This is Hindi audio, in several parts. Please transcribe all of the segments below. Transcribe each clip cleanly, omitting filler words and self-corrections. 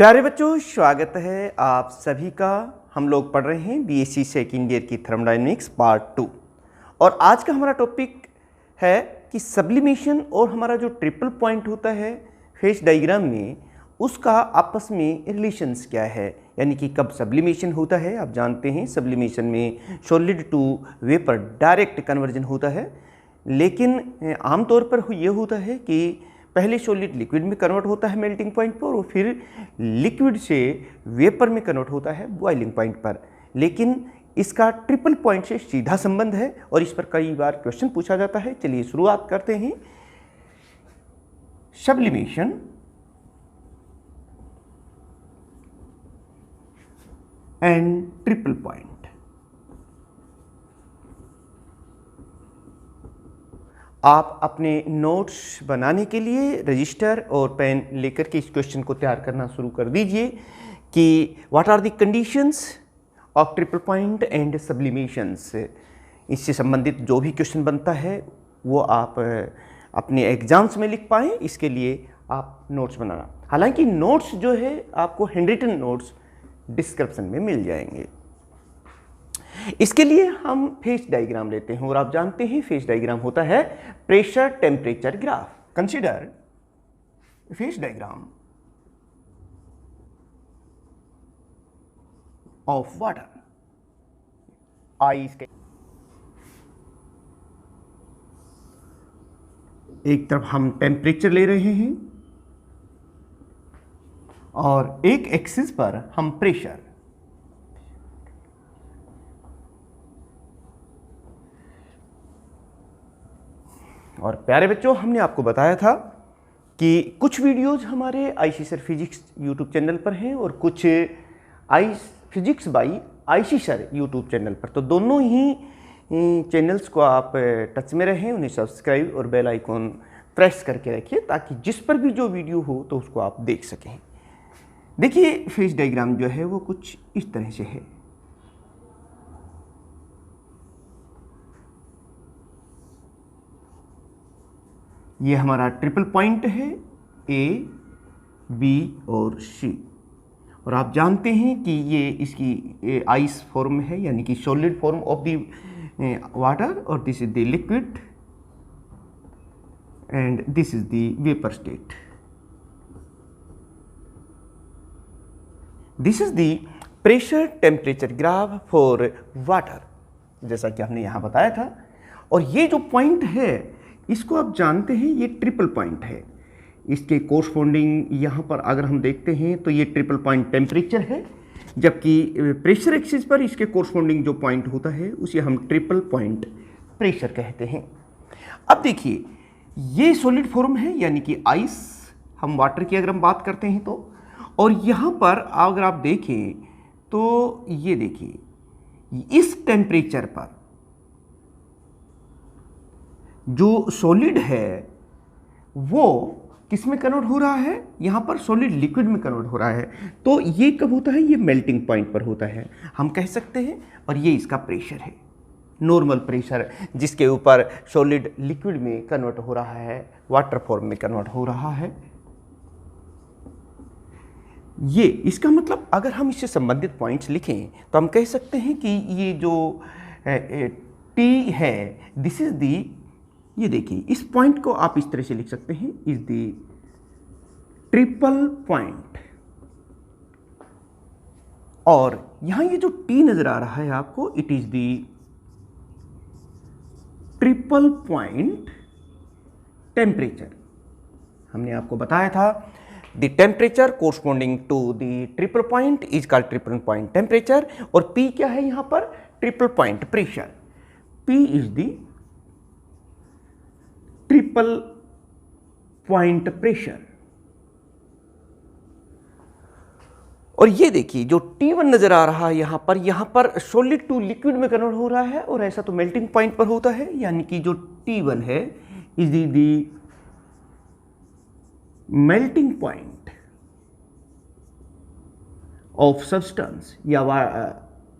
प्यारे बच्चों, स्वागत है आप सभी का। हम लोग पढ़ रहे हैं बीएससी सेकेंड ईयर की थर्मोडायनेमिक्स पार्ट 2 और आज का हमारा टॉपिक है कि सब्लिमेशन और हमारा जो ट्रिपल पॉइंट होता है फेस डायग्राम में, उसका आपस में रिलेशंस क्या है, यानी कि कब सब्लिमेशन होता है। आप जानते हैं सब्लिमेशन में solid to vapour direct conversion होता है, लेकिन आमतौर पर यह होता है कि पहले सॉलिड लिक्विड में कन्वर्ट होता है मेल्टिंग पॉइंट पर और फिर लिक्विड से वेपर में कन्वर्ट होता है बॉइलिंग पॉइंट पर। लेकिन इसका ट्रिपल पॉइंट से सीधा संबंध है और इस पर कई बार क्वेश्चन पूछा जाता है। चलिए शुरुआत करते हैं। Sublimation and triple point. आप अपने नोट्स बनाने के लिए रजिस्टर और पेन लेकर के इस क्वेश्चन को तैयार करना शुरू कर दीजिए कि what are the conditions of triple point and sublimations. इससे संबंधित जो भी क्वेश्चन बनता है वो आप अपने एग्जाम्स में लिख पाएँ, इसके लिए आप नोट्स बनाना। हालांकि नोट्स जो है आपको हैंडरिटन नोट्स डिस्क्रिप्शन में मिल जाएंगे। इसके लिए हम फेस डायग्राम लेते हैं और आप जानते हैं फेस डायग्राम होता है pressure temperature graph. Consider phase diagram of water. Ice के एक तरफ हम टेम्परेचर ले रहे हैं और एक एक्सिस पर हम प्रेशर। और प्यारे बच्चों, हमने आपको बताया था कि कुछ वीडियोज हमारे IC sir physics YouTube channel पर हैं और कुछ physics by IC sir YouTube channel पर। तो दोनों ही चैनल्स को आप टच में रहें, उन्हें सब्सक्राइब और बेल आइकॉन प्रेस करके रखिए ताकि जिस पर भी जो वीडियो हो तो उसको आप देख सकें। देखिए फेस डायग्राम जो है वो कुछ इस तरह से है। ये हमारा ट्रिपल पॉइंट है ए, बी और सी। और आप जानते हैं कि ये इसकी आइस फॉर्म है, यानी कि solid form of the water, और this is the liquid and this is the vapour state. This is the pressure temperature graph for water, जैसा कि हमने यहाँ बताया था। और ये जो पॉइंट है इसको आप जानते हैं ये ट्रिपल पॉइंट है। इसके कोरस्पॉन्डिंग यहाँ पर अगर हम देखते हैं तो ये ट्रिपल पॉइंट टेम्परेचर है, जबकि प्रेशर एक्सिस पर इसके कोरस्पॉन्डिंग जो पॉइंट होता है उसे हम ट्रिपल पॉइंट प्रेशर कहते हैं। अब देखिए ये सॉलिड फॉर्म है, यानी कि आइस, हम वाटर की अगर हम बात करते हैं तो। और यहाँ पर अगर आप देखें तो ये देखिए इस टेम्परेचर पर जो सॉलिड है वो किस में कन्वर्ट हो रहा है, यहाँ पर सॉलिड लिक्विड में कन्वर्ट हो रहा है। तो ये कब होता है, ये मेल्टिंग पॉइंट पर होता है हम कह सकते हैं। और ये इसका प्रेशर है, नॉर्मल प्रेशर, जिसके ऊपर सॉलिड लिक्विड में कन्वर्ट हो रहा है, वाटर फॉर्म में कन्वर्ट हो रहा है। ये इसका मतलब अगर हम इससे संबंधित पॉइंट्स लिखें तो हम कह सकते हैं कि ये जो टी है, दिस इज दी, ये देखिए इस पॉइंट को आप इस तरह से लिख सकते हैं, इज द ट्रिपल पॉइंट। और यहां ये जो टी नजर आ रहा है आपको, it is the triple point temperature. हमने आपको बताया था the temperature corresponding to the triple point is called triple point temperature. और पी क्या है यहां पर, triple point pressure. P is the triple point pressure. और ये देखिए जो T1 नजर आ रहा है यहाँ पर सॉलिड टू लिक्विड में कन्वर्ट हो रहा है, और ऐसा तो मेल्टिंग पॉइंट पर होता है, यानी कि जो T1 है is the melting point of substance या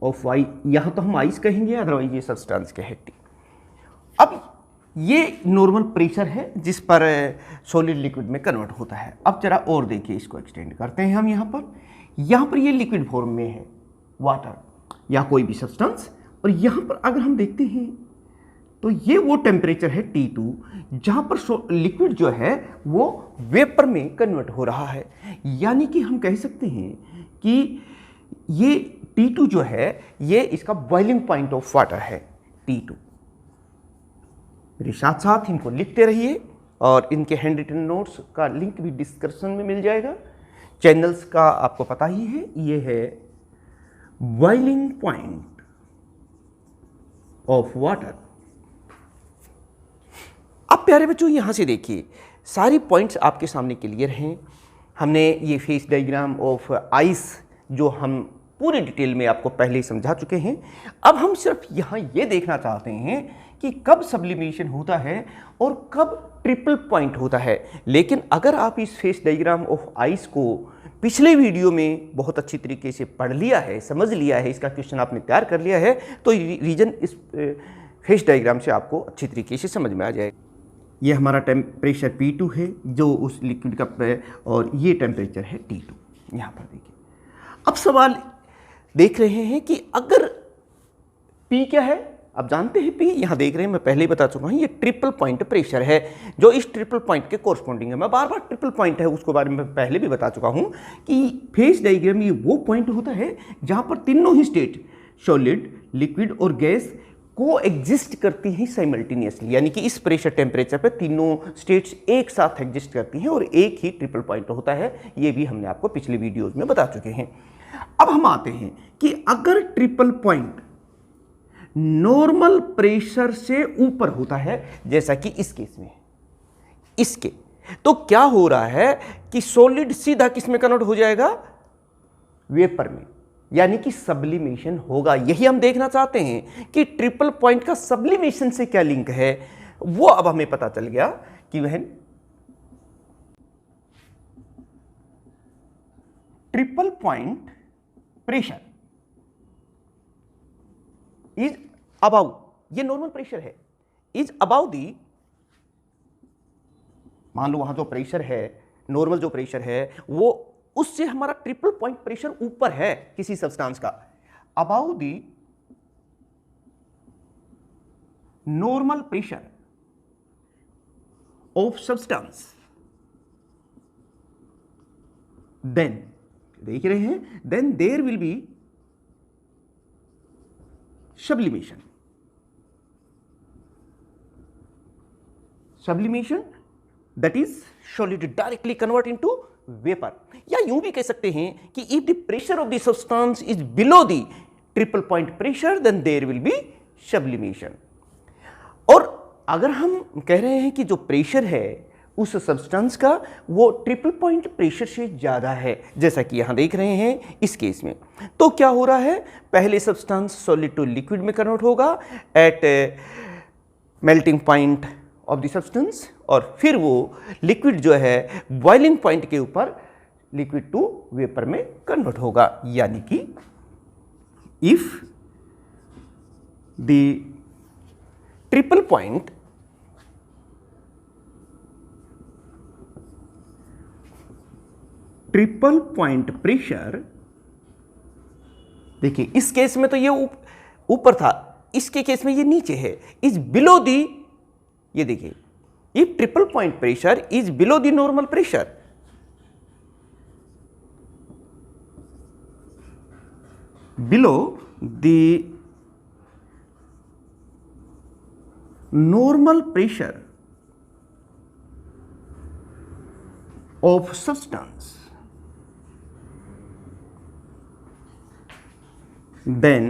ऑफ वाई, यहां तो हम आइस कहेंगे, अदरवाइज ये सब्सटेंस कहेंगे। अब ये नॉर्मल प्रेशर है जिस पर सॉलिड लिक्विड में कन्वर्ट होता है। अब जरा और देखिए, इसको एक्सटेंड करते हैं हम। यहाँ पर ये लिक्विड फॉर्म में है, वाटर या कोई भी सब्सटेंस, और यहाँ पर अगर हम देखते हैं तो ये वो टेम्परेचर है T2 जहाँ पर लिक्विड जो है वो वेपर में कन्वर्ट हो रहा है। यानी कि हम कह सकते हैं कि ये T2 जो है ये इसका बॉइलिंग पॉइंट ऑफ वाटर है, T2। मेरे साथ साथ इनको लिखते रहिए, और इनके हैंड रिटन नोट्स का लिंक भी डिस्क्रिप्शन में मिल जाएगा। चैनल्स का आपको पता ही है, ये है बॉइलिंग पॉइंट ऑफ वाटर। अब प्यारे बच्चों यहां से देखिए, सारी पॉइंट्स आपके सामने क्लियर हैं। हमने ये फेस डायग्राम ऑफ आइस जो हम पूरी डिटेल में आपको पहले ही समझा चुके हैं। अब हम सिर्फ यहाँ ये देखना चाहते हैं कि कब सब्लिमेशन होता है और कब ट्रिपल पॉइंट होता है। लेकिन अगर आप इस फेस डायग्राम ऑफ आइस को पिछले वीडियो में बहुत अच्छी तरीके से पढ़ लिया है, समझ लिया है, इसका क्वेश्चन आपने तैयार कर लिया है, तो रीजन इस फेस डायग्राम से आपको अच्छी तरीके से समझ में आ जाएगा। ये हमारा टेम्परेचर P2 है जो उस लिक्विड का, और ये टेम्परेचर है T2। यहाँ पर देखिए, अब सवाल देख रहे हैं कि अगर P क्या है। अब जानते हैं P, यहाँ देख रहे हैं, मैं पहले ही बता चुका हूँ, ये ट्रिपल पॉइंट प्रेशर है जो इस ट्रिपल पॉइंट के कोरस्पॉन्डिंग है। मैं बार बार ट्रिपल पॉइंट है उसके बारे में पहले भी बता चुका हूँ कि फेस डायग्राम ये वो पॉइंट होता है जहाँ पर तीनों ही स्टेट, सॉलिड, लिक्विड और गैस, को एग्जिस्ट करती हैं साइमल्टेनियसली। यानी कि इस प्रेशर टेम्परेचर पर तीनों स्टेट्स एक साथ एग्जिस्ट करती हैं और एक ही ट्रिपल पॉइंट होता है। ये भी हमने आपको पिछले वीडियोज में बता चुके हैं। अब हम आते हैं कि अगर ट्रिपल पॉइंट नॉर्मल प्रेशर से ऊपर होता है, जैसा कि इस केस में इसके, तो क्या हो रहा है कि सॉलिड सीधा किस में कन्वर्ट हो जाएगा, वेपर में, यानी कि सब्लिमेशन होगा। यही हम देखना चाहते हैं कि ट्रिपल पॉइंट का सब्लिमेशन से क्या लिंक है। वो अब हमें पता चल गया कि वह triple point pressure is about, ये नॉर्मल प्रेशर है, इज अबाउ दी, मान लो वहां जो प्रेशर है, नॉर्मल जो प्रेशर है वो उससे हमारा ट्रिपल पॉइंट प्रेशर ऊपर है किसी सब्सटेंस का, about the normal pressure of substance, then देख रहे हैं, then there will be sublimation। Sublimation that is solid directly convert into vapor। या यूं भी कह सकते हैं कि if the pressure of the substance is below the triple point pressure then there will be sublimation। और अगर हम कह रहे हैं कि जो प्रेशर है उस सब्सटेंस का वो ट्रिपल पॉइंट प्रेशर से ज़्यादा है, जैसा कि यहाँ देख रहे हैं इस केस में, तो क्या हो रहा है, पहले सब्सटेंस सॉलिड टू लिक्विड में कन्वर्ट होगा at melting point of the substance, और फिर वो लिक्विड जो है बॉइलिंग पॉइंट के ऊपर लिक्विड टू वेपर में कन्वर्ट होगा। यानी कि if the triple point pressure, देखिए इस केस में तो ये ऊपर था, इसके केस में ये नीचे है, इज बिलो दी, ये देखिए if triple point pressure is below the normal pressure, below the normal pressure of substance, then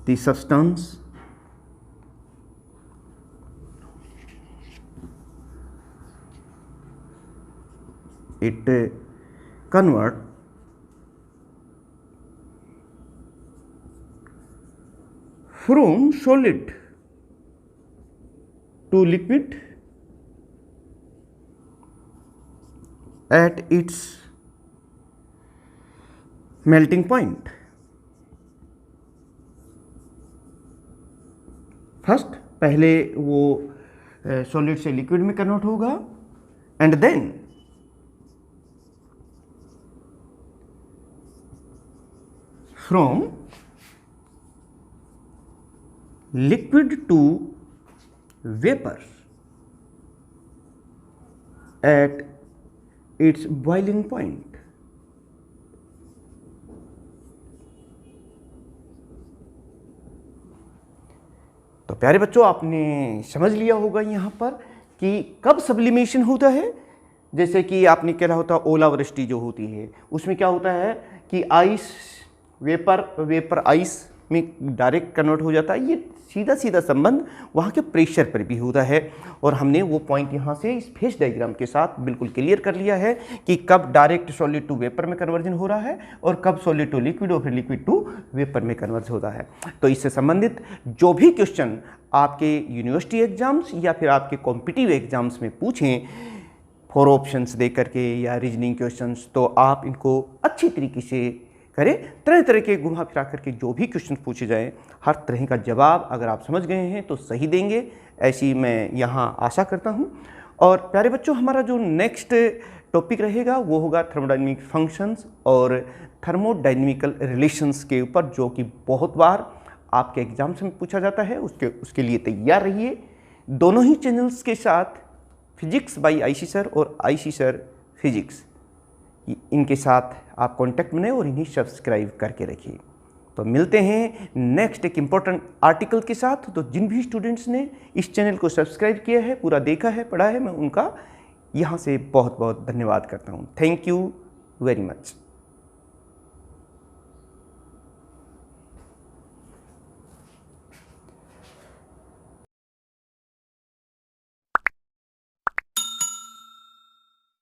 the substance it convert from solid to liquid at its melting point। First पहले वो सॉलिड से लिक्विड में कन्वर्ट होगा and then from liquid to vapour at its boiling point. तो प्यारे बच्चों, आपने समझ लिया होगा यहाँ पर कि कब सब्लिमेशन होता है। जैसे कि आपने कह रहा होता ओलावृष्टि जो होती है, उसमें क्या होता है कि आइस वेपर आइस में डायरेक्ट कन्वर्ट हो जाता है। ये सीधा सीधा संबंध वहाँ के प्रेशर पर भी होता है, और हमने वो पॉइंट यहाँ से इस फेस डायग्राम के साथ बिल्कुल क्लियर कर लिया है कि कब डायरेक्ट सॉलिड टू वेपर में कन्वर्जन हो रहा है और कब सॉलिड टू लिक्विड और फिर लिक्विड टू वेपर में कन्वर्ज होता है। तो इससे संबंधित जो भी क्वेश्चन आपके यूनिवर्सिटी एग्जाम्स या फिर आपके कॉम्पिटिटिव एग्जाम्स में पूछें 4 ऑप्शंस दे करके या रीजनिंग क्वेश्चंस, तो आप इनको अच्छी तरीके से करें। तरह तरह के घुमा फिरा करके जो भी क्वेश्चन पूछे जाएं, हर तरह का जवाब अगर आप समझ गए हैं तो सही देंगे, ऐसी मैं यहाँ आशा करता हूँ। और प्यारे बच्चों, हमारा जो नेक्स्ट टॉपिक रहेगा वो होगा थर्मोडायनेमिक फंक्शंस और थर्मोडायनेमिकल रिलेशंस के ऊपर, जो कि बहुत बार आपके एग्जाम्स में पूछा जाता है। उसके लिए तैयार रहिए। दोनों ही चैनल्स के साथ फिजिक्स बाय आईसी सर और आईसी सर फिजिक्स, इनके साथ आप कांटेक्ट बनाए और इन्हें सब्सक्राइब करके रखिए। तो मिलते हैं नेक्स्ट एक इम्पोर्टेंट आर्टिकल के साथ। तो जिन भी स्टूडेंट्स ने इस चैनल को सब्सक्राइब किया है, पूरा देखा है, पढ़ा है, मैं उनका यहाँ से बहुत बहुत धन्यवाद करता हूँ। Thank you very much.